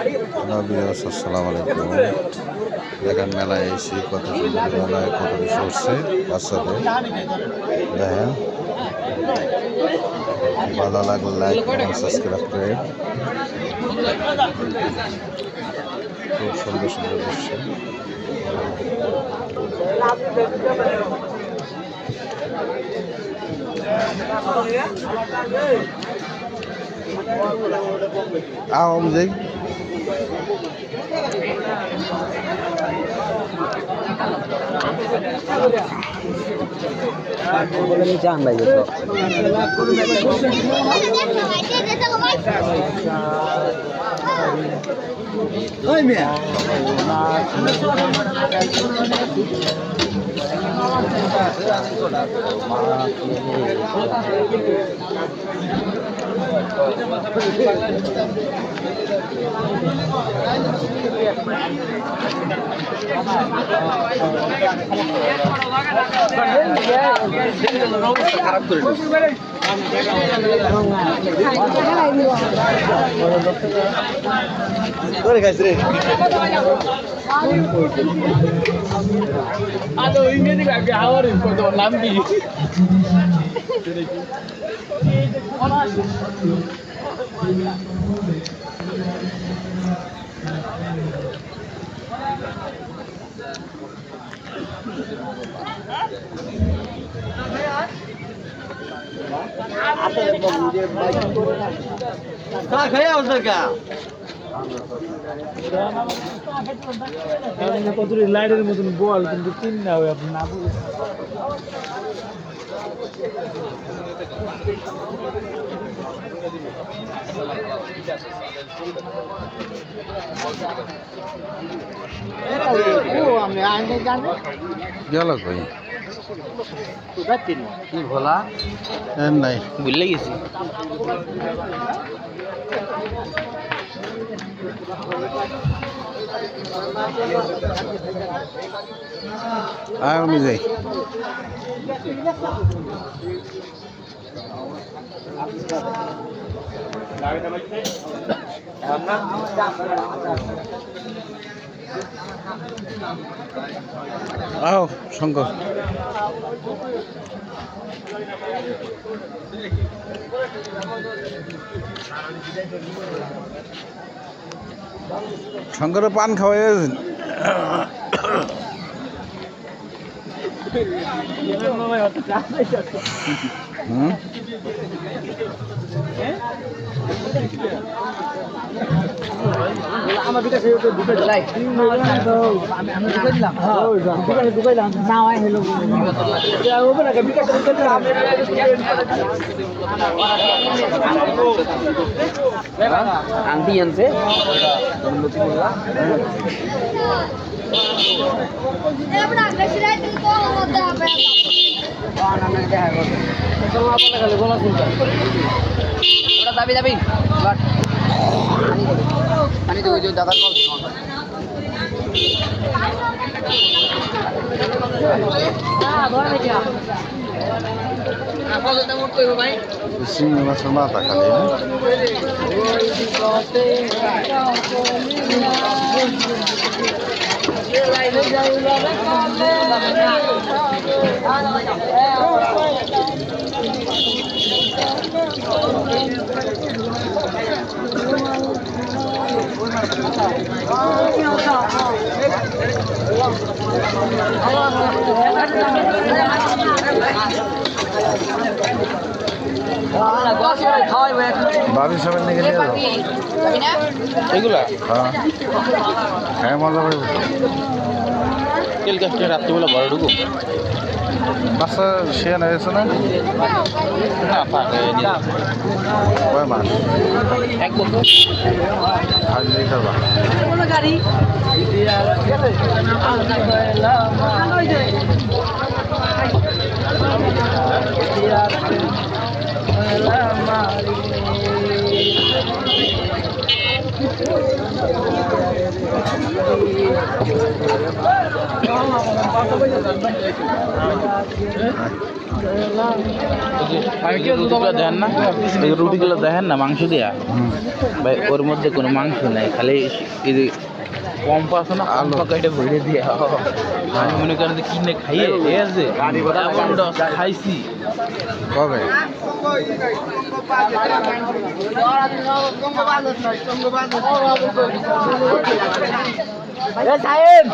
আসসালামু আলাইকুম। দেখেন মেলায় এসে কত সুন্দর, মেলায় কত কিছু উঠছে বাচ্চাদের। দেখেন, ভালো লাগলে লাইক কমেন্ট সাবস্ক্রাইব করে। খুব সুন্দর সুন্দর দৃশ্য। অনুযায়ী জান ভাই খারাপ করে গাইছ রে আলো ইংরেজি ভাবে আওয়ার কত নাম কি লাইটের মতন বল কিন্তু তিন না হয় আপনি না বলে গেল কই কি ভোলা নাই ভুলে গেছি অনুযায়ী আও শঙ্কর শঙ্করের পান খাওয়াইছেন আমার বিকাশে ঢুকে দিলাই আমি ঢুকে দিলাম ঢুকে দিলাম না হয় হলো হবে না বিকাশে ঢুকে দিলাম আন্টি আনছে দাবি দাবি পানি তো ওই যে দাদার কল চিংড়ি মাছের মাথা খালি বাবির সবাই নিয়ে গেলে এগুলা হ্যাঁ মজা পাইব তেল গাছটা রাত্রিবেলা বড় ঢুকো বাচ্চা সে না গেছে না কয় মাস এক বছর আজ খাবা গাড়ি রুটিগুলো দেখেন না, এই রুটিগুলো দেখেন না মাংস দিয়া ভাই, ওর মধ্যে কোনো মাংস নাই, খালি এই যে পম্পা আছে না, পম্পা কাইটে ভরে দিয়া আমি মনে করেন যে কিনে খাইয়ে ঠিক আছে, খাইছি কবে? সাহেব